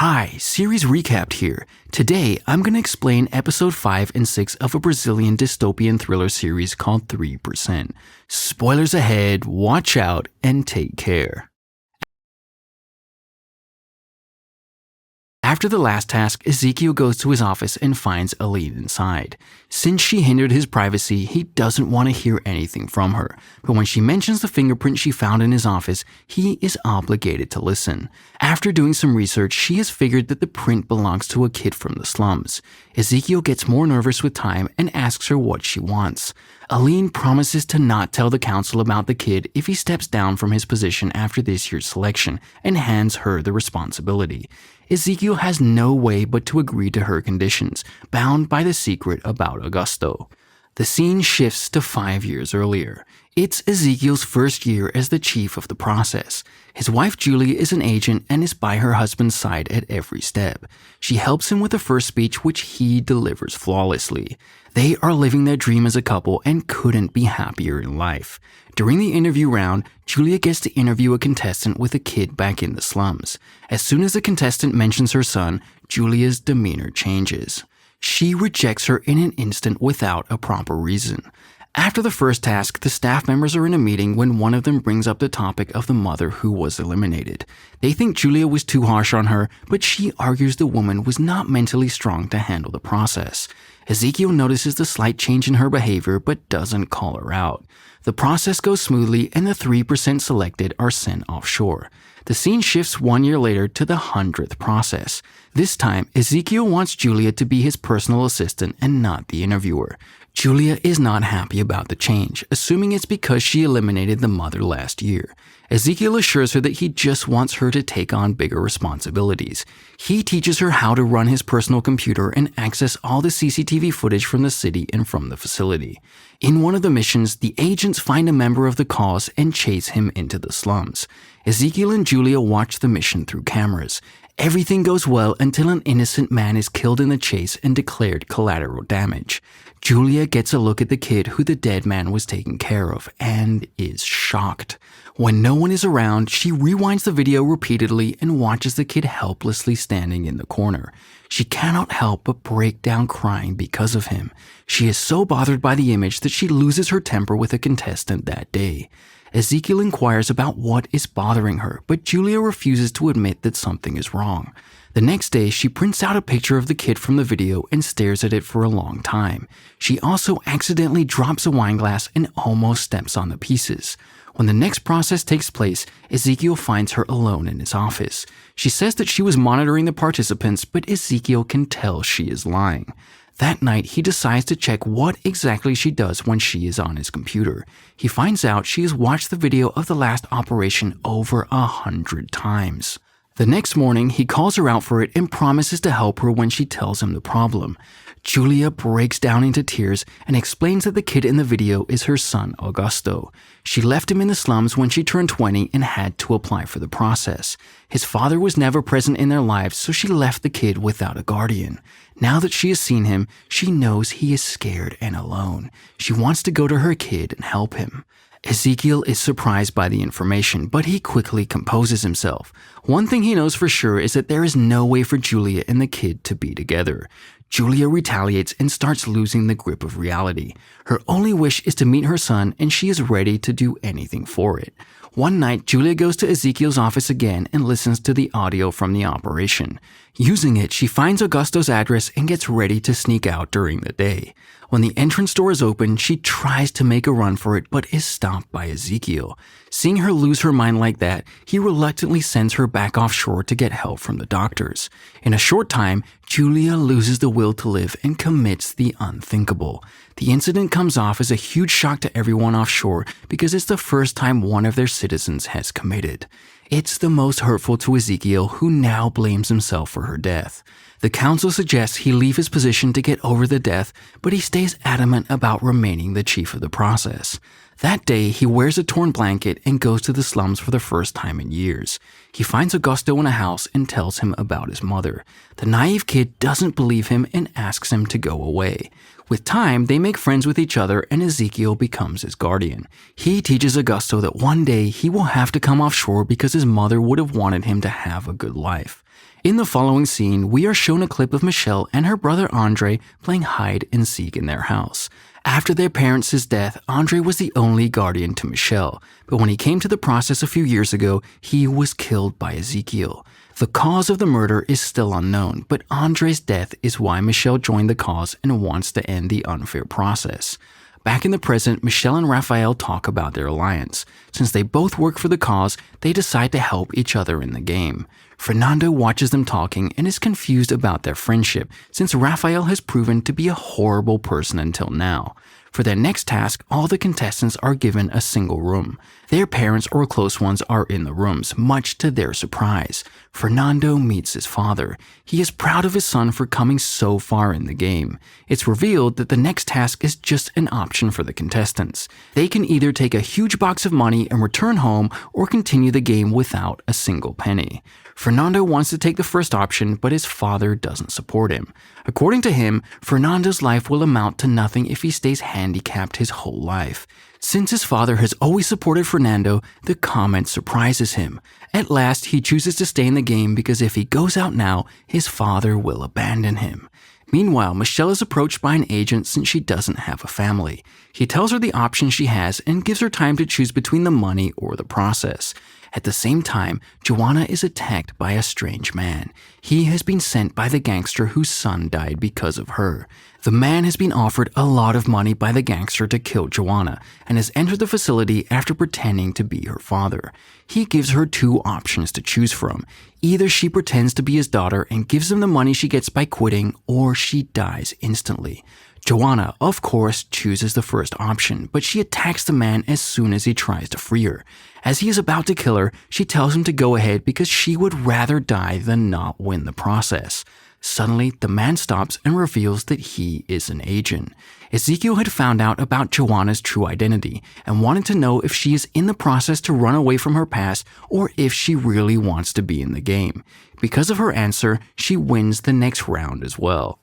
Hi, series recapped here. Today, I'm going to explain episode 5 and 6 of a Brazilian dystopian thriller series called 3%. Spoilers ahead, watch out, and take care. After the last task, Ezekiel goes to his office and finds Aline inside. Since she hindered his privacy, he doesn't want to hear anything from her. But when she mentions the fingerprint she found in his office, he is obligated to listen. After doing some research, she has figured that the print belongs to a kid from the slums. Ezekiel gets more nervous with time and asks her what she wants. Aline promises to not tell the council about the kid if he steps down from his position after this year's selection and hands her the responsibility. Ezekiel has no way but to agree to her conditions, bound by the secret about Augusto. The scene shifts to 5 years earlier. It's Ezekiel's first year as the chief of the process. His wife Julia is an agent and is by her husband's side at every step. She helps him with the first speech, which he delivers flawlessly. They are living their dream as a couple and couldn't be happier in life. During the interview round, Julia gets to interview a contestant with a kid back in the slums. As soon as the contestant mentions her son, Julia's demeanor changes. She rejects her in an instant without a proper reason. After the first task, the staff members are in a meeting when one of them brings up the topic of the mother who was eliminated. They think Julia was too harsh on her, but she argues the woman was not mentally strong to handle the process. Ezekiel notices the slight change in her behavior but doesn't call her out. The process goes smoothly and the 3% selected are sent offshore. The scene shifts 1 year later to the 100th process. This time, Ezekiel wants Julia to be his personal assistant and not the interviewer. Julia is not happy about the change, assuming it's because she eliminated the mother last year. Ezekiel assures her that he just wants her to take on bigger responsibilities. He teaches her how to run his personal computer and access all the CCTV footage from the city and from the facility. In one of the missions, the agents find a member of the cause and chase him into the slums. Ezekiel and Julia watch the mission through cameras. Everything goes well until an innocent man is killed in the chase and declared collateral damage. Julia gets a look at the kid who the dead man was taking care of and is shocked. When no one is around, she rewinds the video repeatedly and watches the kid helplessly standing in the corner. She cannot help but break down crying because of him. She is so bothered by the image that she loses her temper with a contestant that day. Ezekiel inquires about what is bothering her, but Julia refuses to admit that something is wrong. The next day, she prints out a picture of the kid from the video and stares at it for a long time. She also accidentally drops a wine glass and almost steps on the pieces. When the next process takes place, Ezekiel finds her alone in his office. She says that she was monitoring the participants, but Ezekiel can tell she is lying. That night, he decides to check what exactly she does when she is on his computer. He finds out she has watched the video of the last operation over 100 times. The next morning, he calls her out for it and promises to help her when she tells him the problem. Julia breaks down into tears and explains that the kid in the video is her son, Augusto. She left him in the slums when she turned 20 and had to apply for the process. His father was never present in their lives, so she left the kid without a guardian. Now that she has seen him, she knows he is scared and alone. She wants to go to her kid and help him. Ezekiel is surprised by the information, but he quickly composes himself. One thing he knows for sure is that there is no way for Julia and the kid to be together. Julia retaliates and starts losing the grip of reality. Her only wish is to meet her son, and she is ready to do anything for it. One night, Julia goes to Ezekiel's office again and listens to the audio from the operation. Using it, she finds Augusto's address and gets ready to sneak out during the day. When the entrance door is open, she tries to make a run for it but is stopped by Ezekiel. Seeing her lose her mind like that, he reluctantly sends her back offshore to get help from the doctors. In a short time, Julia loses the will to live and commits the unthinkable. The incident comes off as a huge shock to everyone offshore because it's the first time one of their citizens has committed. It's the most hurtful to Ezekiel, who now blames himself for her death. The council suggests he leave his position to get over the death, but he stays adamant about remaining the chief of the process. That day, he wears a torn blanket and goes to the slums for the first time in years. He finds Augusto in a house and tells him about his mother. The naive kid doesn't believe him and asks him to go away. With time, they make friends with each other and Ezekiel becomes his guardian. He teaches Augusto that one day he will have to come offshore because his mother would have wanted him to have a good life. In the following scene, we are shown a clip of Michelle and her brother Andre playing hide and seek in their house. After their parents' death, Andre was the only guardian to Michelle, but when he came to the process a few years ago, he was killed by Ezekiel. The cause of the murder is still unknown, but Andre's death is why Michelle joined the cause and wants to end the unfair process. Back in the present, Michelle and Raphael talk about their alliance. Since they both work for the cause, they decide to help each other in the game. Fernando watches them talking and is confused about their friendship, since Raphael has proven to be a horrible person until now. For their next task, all the contestants are given a single room. Their parents or close ones are in the rooms, much to their surprise. Fernando meets his father. He is proud of his son for coming so far in the game. It's revealed that the next task is just an option for the contestants. They can either take a huge box of money and return home or continue the game without a single penny. Fernando wants to take the first option, but his father doesn't support him. According to him, Fernando's life will amount to nothing if he stays handicapped his whole life. Since his father has always supported Fernando, the comment surprises him. At last, he chooses to stay in the game because if he goes out now, his father will abandon him. Meanwhile, Michelle is approached by an agent since she doesn't have a family. He tells her the options she has and gives her time to choose between the money or the process. At the same time, Joanna is attacked by a strange man. He has been sent by the gangster whose son died because of her. The man has been offered a lot of money by the gangster to kill Joanna and has entered the facility after pretending to be her father. He gives her two options to choose from. Either she pretends to be his daughter and gives him the money she gets by quitting, or she dies instantly. Joanna, of course, chooses the first option, but she attacks the man as soon as he tries to free her. As he is about to kill her, she tells him to go ahead because she would rather die than not win the process. Suddenly, the man stops and reveals that he is an agent. Ezekiel had found out about Joanna's true identity and wanted to know if she is in the process to run away from her past or if she really wants to be in the game. Because of her answer, she wins the next round as well.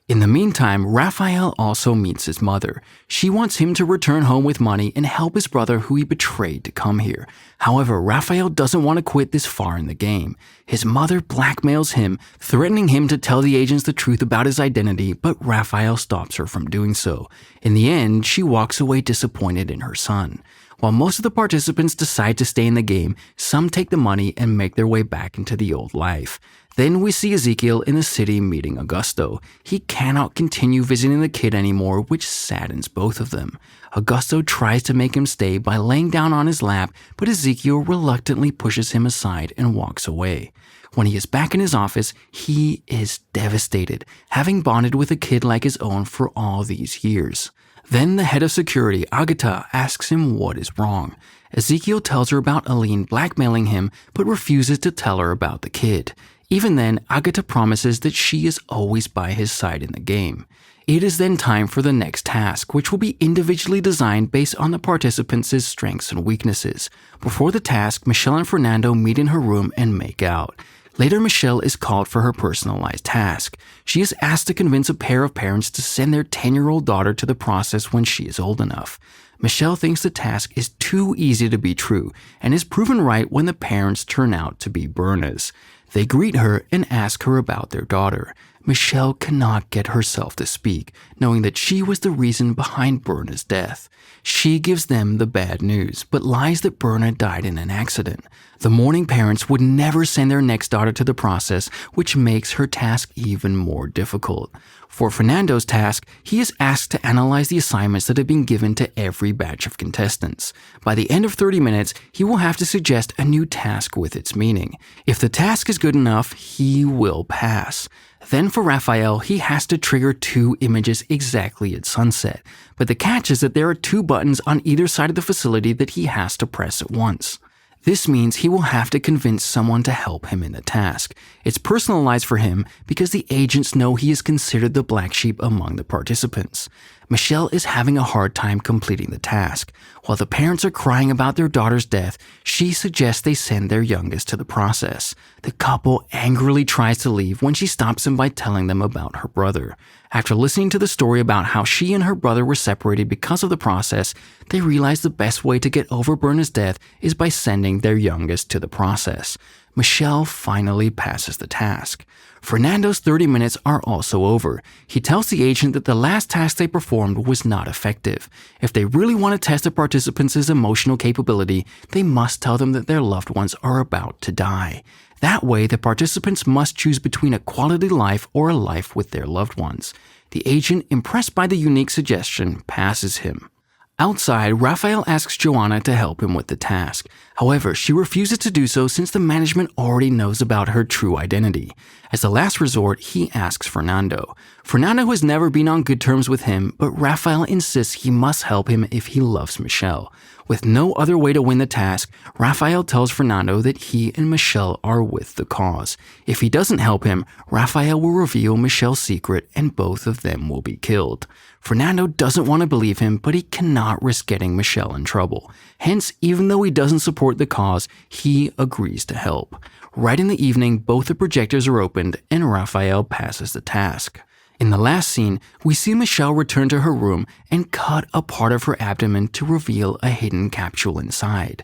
In the meantime, Raphael also meets his mother. She wants him to return home with money and help his brother who he betrayed to come here. However, Raphael doesn't want to quit this far in the game. His mother blackmails him, threatening him to tell the agents the truth about his identity, but Raphael stops her from doing so. In the end, she walks away disappointed in her son. While most of the participants decide to stay in the game, some take the money and make their way back into the old life. Then we see Ezekiel in the city meeting Augusto. He cannot continue visiting the kid anymore, which saddens both of them. Augusto tries to make him stay by laying down on his lap, but Ezekiel reluctantly pushes him aside and walks away. When he is back in his office, he is devastated, having bonded with a kid like his own for all these years. Then the head of security, Agatha, asks him what is wrong. Ezekiel tells her about Aline blackmailing him, but refuses to tell her about the kid. Even then, Agatha promises that she is always by his side in the game. It is then time for the next task, which will be individually designed based on the participants' strengths and weaknesses. Before the task, Michelle and Fernando meet in her room and make out. Later, Michelle is called for her personalized task. She is asked to convince a pair of parents to send their 10-year-old daughter to the process when she is old enough. Michelle thinks the task is too easy to be true and is proven right when the parents turn out to be Bernas. They greet her and ask her about their daughter. Michelle cannot get herself to speak, knowing that she was the reason behind Berna's death. She gives them the bad news, but lies that Berna died in an accident. The mourning parents would never send their next daughter to the process, which makes her task even more difficult. For Fernando's task, he is asked to analyze the assignments that have been given to every batch of contestants. By the end of 30 minutes, he will have to suggest a new task with its meaning. If the task is good enough, he will pass. Then for Raphael, he has to trigger 2 images exactly at sunset. But the catch is that there are 2 buttons on either side of the facility that he has to press at once. This means he will have to convince someone to help him in the task. It's personalized for him because the agents know he is considered the black sheep among the participants. Michelle is having a hard time completing the task. While the parents are crying about their daughter's death, she suggests they send their youngest to the process. The couple angrily tries to leave when she stops them by telling them about her brother. After listening to the story about how she and her brother were separated because of the process, they realize the best way to get over Berna's death is by sending their youngest to the process. Michelle finally passes the task. Fernando's 30 minutes are also over. He tells the agent that the last task they performed was not effective. If they really want to test the participants' emotional capability, they must tell them that their loved ones are about to die. That way, the participants must choose between a quality life or a life with their loved ones. The agent, impressed by the unique suggestion, passes him. Outside, Raphael asks Joanna to help him with the task. However, she refuses to do so since the management already knows about her true identity. As a last resort, he asks Fernando. Fernando has never been on good terms with him, but Raphael insists he must help him if he loves Michelle. With no other way to win the task, Raphael tells Fernando that he and Michelle are with the cause. If he doesn't help him, Raphael will reveal Michelle's secret and both of them will be killed. Fernando doesn't want to believe him, but he cannot risk getting Michelle in trouble. Hence, even though he doesn't support the cause, he agrees to help. Right in the evening, both the projectors are opened and Raphael passes the task. In the last scene, we see Michelle return to her room and cut a part of her abdomen to reveal a hidden capsule inside.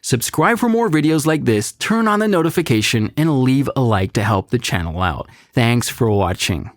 Subscribe for more videos like this, turn on the notification, and leave a like to help the channel out. Thanks for watching.